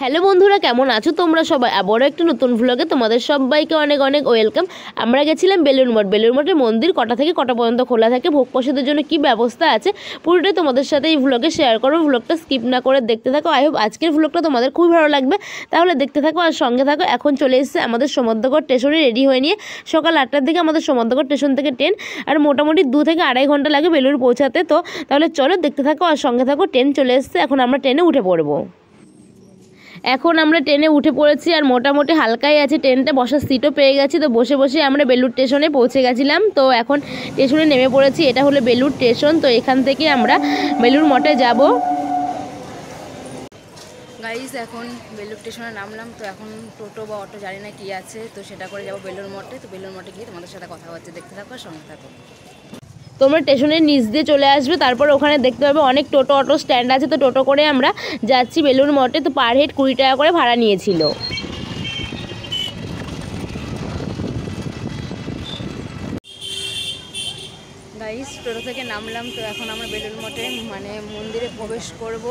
Hello বন্ধুরা, কেমন আছো তোমরা সবাই? আবারও একটা নতুন ভ্লগে তোমাদের সবাইকে অনেক অনেক ওয়েলকাম। আমরা গেছিলাম বেলুড় মঠ। বেলুড় মঠের মন্দির কটা থেকে কটা পর্যন্ত খোলা থাকে, ভোগ প্রসাদের জন্য কি ব্যবস্থা আছে, পুরোটাই তোমাদের সাথে এই ভ্লগে শেয়ার করবো। ভ্লগটা স্কিপ না করে দেখতে থাকো। আই হোপ আজকের ভ্লগটা তোমাদের খুবই ভালো লাগবে, তাহলে দেখতে থাকো আর সঙ্গে থাকো। এখন চলে এসেছে আমাদের সমুদ্রগড় স্টেশনে রেডি হয়ে নিয়ে। সকাল 8টার দিকে আমাদের সমুদ্রগড় স্টেশন থেকে ট্রেন, আর মোটামুটি 2 থেকে আড়াই ঘন্টা লাগে বেলুড় পৌঁছাতে। তো তাহলে চলো দেখতে থাকো আর সঙ্গে থাকো। ট্রেন চলে এসেছে, এখন আমরা ট্রেনে উঠে পড়বো। এখন আমরা ট্রেনে উঠে পড়েছি আর মোটামুটি হালকাই আছে ট্রেনটা, বসার সিটও পেয়ে গেছি। তো বসে বসে আমরা বেলুড় স্টেশনে পৌঁছে গেছিলাম। তো এখন স্টেশনে নেমে পড়েছি, এটা হলো বেলুড় স্টেশন। তো এখান থেকে আমরা বেলুড় মঠে যাব। গাইস, এখন বেলুড় স্টেশনে নামলাম। তো এখন টোটো বা অটো জানি না কি আছে, তো সেটা করে যাব বেলুড় মঠে। তো বেলুড় মঠে গিয়ে তোমাদের সাথে কথা হচ্ছে, দেখতে থাকো সঙ্গে থাকো। তোমরা স্টেশনের নিচ দিয়ে চলে আসবে, তারপর ওখানে দেখতে পাবে অনেক টোটো অটো স্ট্যান্ড আছে। তো টোটো করে আমরা যাচ্ছি বেলুড় মঠে। তো পার হেড 20 টাকা করে ভাড়া নিয়েছিল। গাইস, টোটো থেকে নামলাম। তো এখন আমরা বেলুড় মঠে মানে মন্দিরে প্রবেশ করব।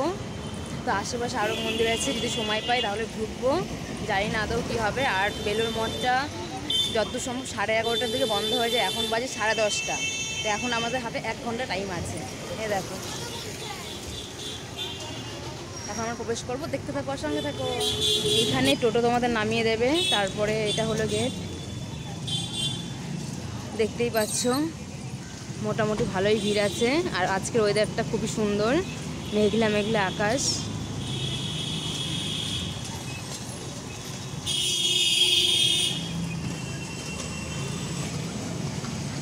তো আশেপাশে আরও মন্দির আছে, যদি সময় পাই তাহলে ঢুকবো, জানি না আদৌ কী হবে। আর বেলুড় মঠটা যতদূর সম্ভব 11:30টার দিকে বন্ধ হয়ে যায়, এখন বাজে 10:30। তো এখন আমাদের হাতে 1 ঘন্টা টাইম আছে। এই দেখো, এখন আমরা প্রবেশ করবো, দেখতে থাকো আর সঙ্গে থাকো। এখানে টোটো তোমাদের নামিয়ে দেবে, তারপরে এটা হলো গেট। দেখতেই পাচ্ছ মোটামুটি ভালোই ভিড় আছে। আর আজকের ওয়েদারটা খুবই সুন্দর, মেঘলা মেঘলা আকাশ।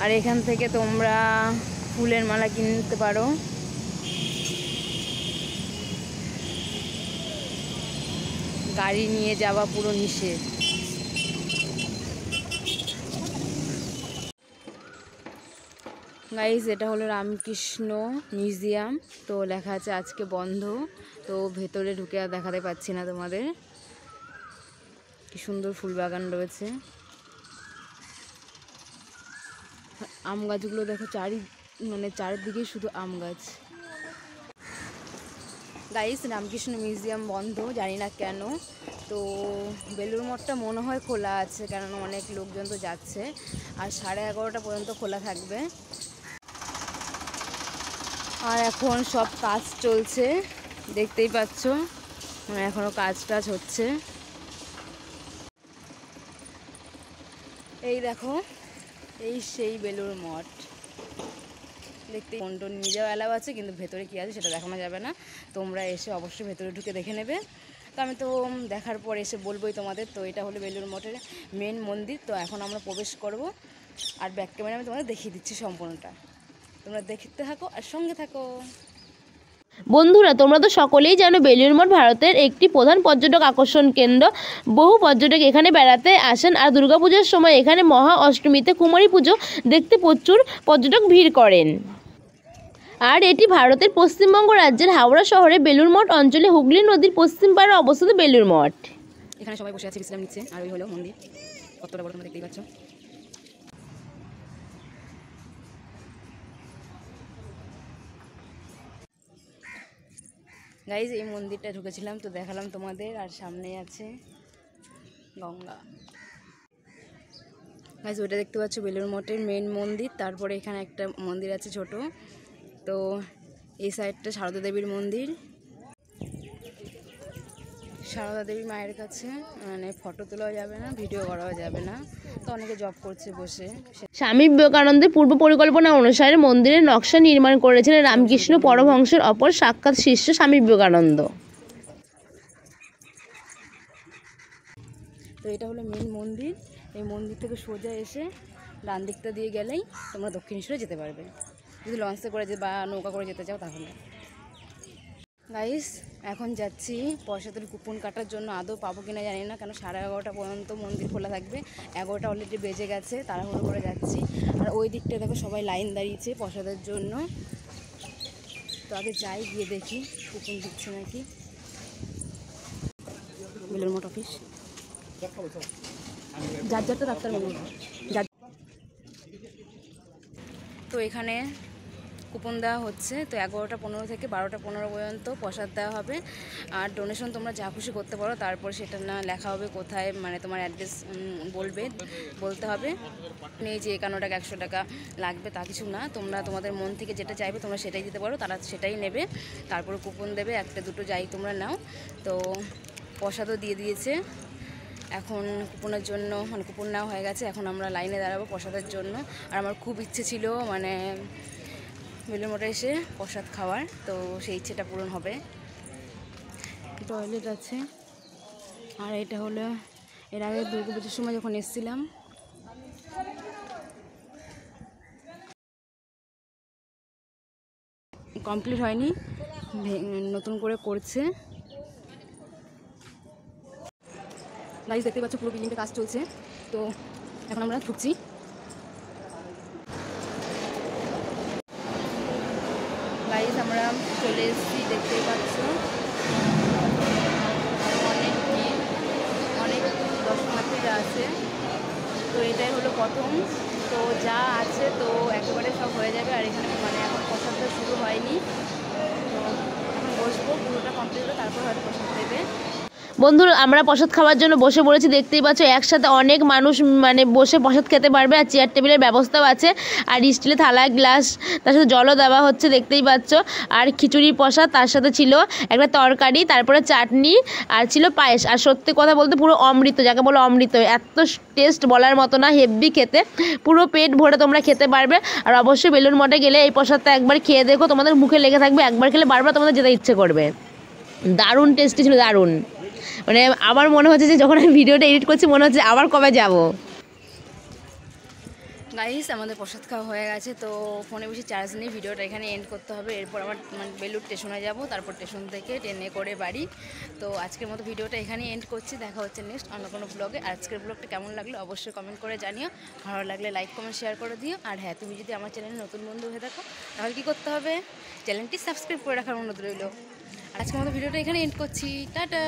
আর এখান থেকে তোমরা ফুলের মালা কিনতে পারো। গাড়ি নিয়ে যাওয়া পুরো নিষেধ। গাইজ, এটা হলো রামকৃষ্ণ মিউজিয়াম। তো লেখা আছে আজকে বন্ধ। তো ভেতরে ঢুকে আর দেখাতে পাচ্ছি না তোমাদের। কি সুন্দর ফুল বাগান রয়েছে। আম গাছগুলো দেখো, চারিদিকে শুধু আম গাছ। গাইস, রামকৃষ্ণ মিউজিয়াম বন্ধ, জানি না কেন। তো বেলুড় মঠটা মনে হয় খোলা আছে, কারণ অনেক লোকজন তো যাচ্ছে। আর 11:30 পর্যন্ত খোলা থাকবে। আর এখন সব কাজ চলছে, দেখতেই পাচ্ছ, মানে এখনও কাজ টাজ হচ্ছে। এই দেখো, এই সেই বেলুড় মঠ। দেখতে ফোন নিয়ে যাওয়া অ্যালাউ আছে, কিন্তু ভেতরে কী আছে সেটা দেখানো যাবে না। তোমরা এসে অবশ্যই ভেতরে ঢুকে দেখে নেবে। তো আমি তো দেখার পর এসে বলবোই তোমাদের। তো এটা হলো বেলুড় মঠের মেন মন্দির। তো এখন আমরা প্রবেশ করব, আর ব্যাক ক্যামেরা আমি তোমাদের দেখিয়ে দিচ্ছি সম্পূর্ণটা। তোমরা দেখতে থাকো আর সঙ্গে থাকো। বন্ধুরা, তোমরা তো সকলেই জানো বেলুড় মঠ ভারতের একটি প্রধান পর্যটক আকর্ষণ কেন্দ্র। বহু পর্যটক এখানে বেড়াতে আসেন। আর দুর্গাপূজার সময় এখানে মহা অষ্টমীতে কুমারী পুজো দেখতে প্রচুর পর্যটক ভিড় করেন। আর এটি ভারতের পশ্চিমবঙ্গ রাজ্যের হাওড়া শহরে বেলুড় মঠ অঞ্চলে হুগলি নদীর পশ্চিম পাড়ে অবস্থিত বেলুড় মঠ। এখানে সবাই বসে আছে, বিশ্রাম নিচ্ছে। আর ওই হলো মন্দির, কতটা বড় তোমরা দেখতেই পাচ্ছ। গাইজ, এই মন্দিরটা ঢুকেছিলাম, তো দেখালাম তোমাদের। আর সামনে আছে গঙ্গা। গাইজ, ওইটা দেখতে পাচ্ছ বেলুড় মঠের মেন মন্দির। তারপরে এখানে একটা মন্দির আছে ছোট। তো এই সাইডটা সারদা দেবীর মন্দির। সারদা দেবী মায়ের কাছে মানে ফটো তোলাও যাবে না, ভিডিও করাও যাবে না। তো অনেকে জব করছে বসে। স্বামী বিবেকানন্দের পূর্ব পরিকল্পনা অনুসারে মন্দিরের নকশা নির্মাণ করেছিলেন রামকৃষ্ণ পরমহংসের অপর সাক্ষাৎ শিষ্য স্বামী বিবেকানন্দ। তো এটা হলো মেন মন্দির। এই মন্দির থেকে সোজা এসে ডান দিকটা দিয়ে গেলেই তোমরা দক্ষিণেশ্বরে যেতে পারবে, যদি লঞ্চে করে বা নৌকা করে যেতে চাও তাহলে। গাইস, এখন যাচ্ছি পয়সাদের কুপন কাটার জন্য। আদৌ পাবো কিনা জানি না, কেন 11:30 পর্যন্ত মন্দির খোলা থাকবে। 11টা অলরেডি বেজে গেছে, তাড়াহুড়ো করে যাচ্ছি। আর ওই দিকটা দেখো সবাই লাইন দাঁড়িয়েছে পয়সাদের জন্য। তো আগে যাই, গিয়ে দেখি কুপন দিচ্ছে নাকি। বেলুড় মঠ অফিস, যার তো ডাক্তার মনে। তো এখানে কুপন দেওয়া হচ্ছে। তো 11টা 15 থেকে 12টা 15 পর্যন্ত প্রসাদ দেওয়া হবে। আর ডোনেশন তোমরা যা খুশি করতে পারো, তারপর সেটা না লেখা হবে কোথায়, মানে তোমার অ্যাড্রেস বলতে হবে। নেই যে 51 টাকা 100 টাকা লাগবে তা কিছু না, তোমরা তোমাদের মন থেকে যেটা চাইবে তোমরা সেটাই দিতে পারো, তারা সেটাই নেবে। তারপরে কুপন দেবে, একটা দুটো যাই তোমরা নাও। তো প্রসাদও দিয়ে দিয়েছে। এখন কুপনের জন্য, মানে কুপন নেওয়া হয়ে গেছে, এখন আমরা লাইনে দাঁড়াবো প্রসাদের জন্য। আর আমার খুব ইচ্ছে ছিল মানে বেলুড় মঠে এসে প্রসাদ খাওয়ার, তো সেই ইচ্ছেটা পূরণ হবে। টয়লেট আছে। আর এটা হলো এর আগে দুর্গাপুজোর সময় যখন এসেছিলাম, কমপ্লিট হয়নি, নতুন করে করছে। গাইস দেখতে পাচ্ছ পুরো বিল্ডিংটা কাজ চলছে। তো এখন আমরা ঢুকছি। গাইস আমরা চলে এসেছি, দেখতেই পাচ্ছ অনেক ভিড়, অনেক দর্শনার্থীরা আছে। তো এটাই হলো প্রথম, তো যা আছে তো একেবারে সব হয়ে যাবে। আর এখানে মানে এখন প্রসাদটা শুরু হয়নি, তো এখন বসবো, পুরোটা কমপ্লিট হলে তারপর হয়তো প্রসাদ দেবে। বন্ধুরা আমরা প্রসাদ খাওয়ার জন্য বসে পড়েছি, দেখতেই পাচ্ছ একসাথে অনেক মানুষ মানে বসে প্রসাদ খেতে পারবে। আর চেয়ার টেবিলের ব্যবস্থাও আছে, আর স্টিলের থালা গ্লাস, তার সাথে জলও দেওয়া হচ্ছে দেখতেই পাচ্ছ। আর খিচুড়ির প্রসাদ, তার সাথে ছিল একটা তরকারি, তারপরে চাটনি, আর ছিল পায়েস। আর সত্যি কথা বলতে পুরো অমৃত, যাকে বলো অমৃত, এত টেস্ট বলার মতো না, হেভি খেতে, পুরো পেট ভরে তোমরা খেতে পারবে। আর অবশ্যই বেলুড় মঠে গেলে এই প্রসাদটা একবার খেয়ে দেখো, তোমাদের মুখে লেগে থাকবে, একবার খেলে বারবার তোমাদের যেতে ইচ্ছে করবে। দারুণ টেস্টি ছিল, দারুণ। মানে আমার মনে হচ্ছে যে যখন আমি ভিডিওটা এডিট করছি মনে হচ্ছে আবার কবে যাব। গাইস আমাদের প্রসাদ খাওয়া হয়ে গেছে, তো ফোনে বেশি চার্জ নেই, ভিডিওটা এখানে এন্ড করতে হবে। এরপর আমার মানে বেলুড় স্টেশনে যাব, তারপর স্টেশন থেকে ট্রেনে করে বাড়ি। তো আজকের মতো ভিডিওটা এখানেই এন্ড করছি, দেখা হচ্ছে নেক্সট অন্য কোনো ব্লগে। আজকের ব্লগটা কেমন লাগলো অবশ্যই কমেন্ট করে জানিও, ভালো লাগলে লাইক কমেন্ট শেয়ার করে দিও। আর হ্যাঁ, তুমি যদি আমার চ্যানেলে নতুন বন্ধু হয়ে থাকো তাহলে কী করতে হবে, চ্যানেলটি সাবস্ক্রাইব করে রাখার অনুরোধ রইল। আজকের মতো ভিডিওটা এখানে এন্ড করছি, টাটা।